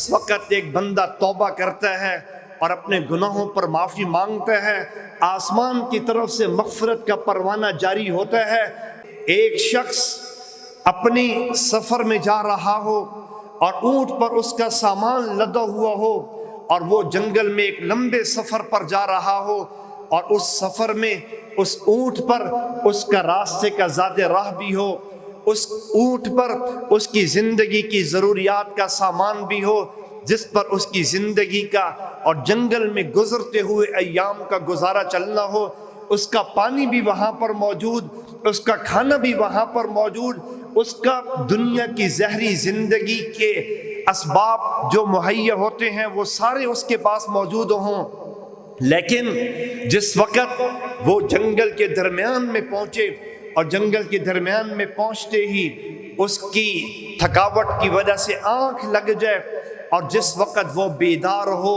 جس وقت ایک بندہ توبہ کرتا ہے اور اپنے گناہوں پر معافی مانگتا ہے، آسمان کی طرف سے مغفرت کا پروانہ جاری ہوتا ہے۔ ایک شخص اپنی سفر میں جا رہا ہو اور اونٹ پر اس کا سامان لدا ہوا ہو، اور وہ جنگل میں ایک لمبے سفر پر جا رہا ہو، اور اس سفر میں اس اونٹ پر اس کا راستے کا زاد راہ بھی ہو، اس اونٹ پر اس کی زندگی کی ضروریات کا سامان بھی ہو جس پر اس کی زندگی کا اور جنگل میں گزرتے ہوئے ایام کا گزارا چلنا ہو، اس کا پانی بھی وہاں پر موجود، اس کا کھانا بھی وہاں پر موجود، اس کا دنیا کی زہری زندگی کے اسباب جو مہیا ہوتے ہیں وہ سارے اس کے پاس موجود ہوں، لیکن جس وقت وہ جنگل کے درمیان میں پہنچے اور جنگل کے درمیان میں پہنچتے ہی اس کی تھکاوٹ کی وجہ سے آنکھ لگ جائے، اور جس وقت وہ بیدار ہو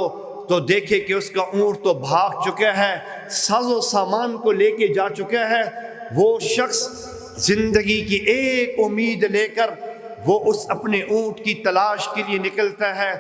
تو دیکھے کہ اس کا اونٹ تو بھاگ چکا ہے، ساز و سامان کو لے کے جا چکا ہے، وہ شخص زندگی کی ایک امید لے کر وہ اس اپنے اونٹ کی تلاش کے لیے نکلتا ہے۔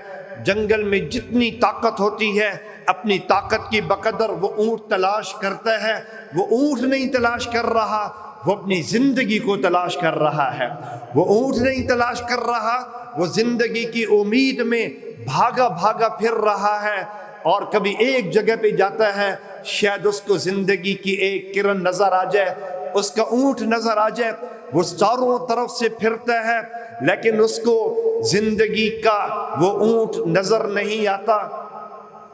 جنگل میں جتنی طاقت ہوتی ہے اپنی طاقت کی بقدر وہ اونٹ تلاش کرتا ہے۔ وہ اونٹ نہیں تلاش کر رہا، وہ اپنی زندگی کو تلاش کر رہا ہے۔ وہ اونٹ نہیں تلاش کر رہا، وہ زندگی کی امید میں بھاگا بھاگا پھر رہا ہے، اور کبھی ایک جگہ پہ جاتا ہے، شاید اس کو زندگی کی ایک کرن نظر آ جائے، اس کا اونٹ نظر آ جائے، وہ چاروں طرف سے پھرتا ہے لیکن اس کو زندگی کا وہ اونٹ نظر نہیں آتا۔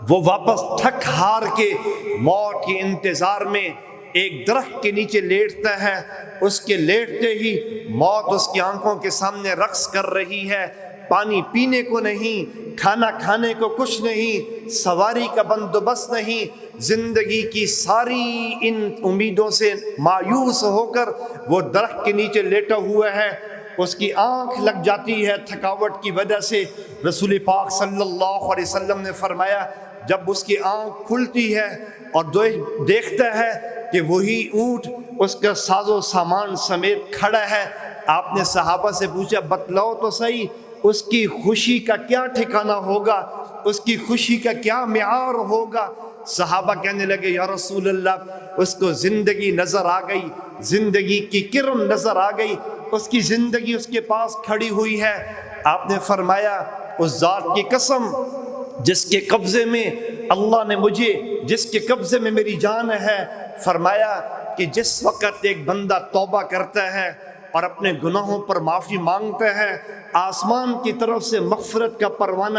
وہ واپس تھک ہار کے موت کے انتظار میں ایک درخت کے نیچے لیٹتا ہے۔ اس کے لیٹتے ہی موت اس کی آنکھوں کے سامنے رقص کر رہی ہے، پانی پینے کو نہیں، کھانا کھانے کو کچھ نہیں، سواری کا بندوبست نہیں، زندگی کی ساری ان امیدوں سے مایوس ہو کر وہ درخت کے نیچے لیٹا ہوا ہے۔ اس کی آنکھ لگ جاتی ہے تھکاوٹ کی وجہ سے۔ رسول پاک صلی اللہ علیہ وسلم نے فرمایا جب اس کی آنکھ کھلتی ہے اور دیکھتا ہے کہ وہی اونٹ اس کا ساز و سامان سمیت کھڑا ہے، آپ نے صحابہ سے پوچھا بتلاؤ تو صحیح اس کی خوشی کا کیا ٹھکانہ ہوگا، اس کی خوشی کا کیا معیار ہوگا؟ صحابہ کہنے لگے یا رسول اللہ اس کو زندگی نظر آ گئی، زندگی کی کرن نظر آ گئی، اس کی زندگی اس کے پاس کھڑی ہوئی ہے۔ آپ نے فرمایا اس ذات کی قسم جس کے قبضے میں اللہ نے مجھے، جس کے قبضے میں میری جان ہے، فرمایا کہ جس وقت ایک بندہ توبہ کرتا ہے اور اپنے گناہوں پر معافی مانگتا ہے، آسمان کی طرف سے مغفرت کا پروانہ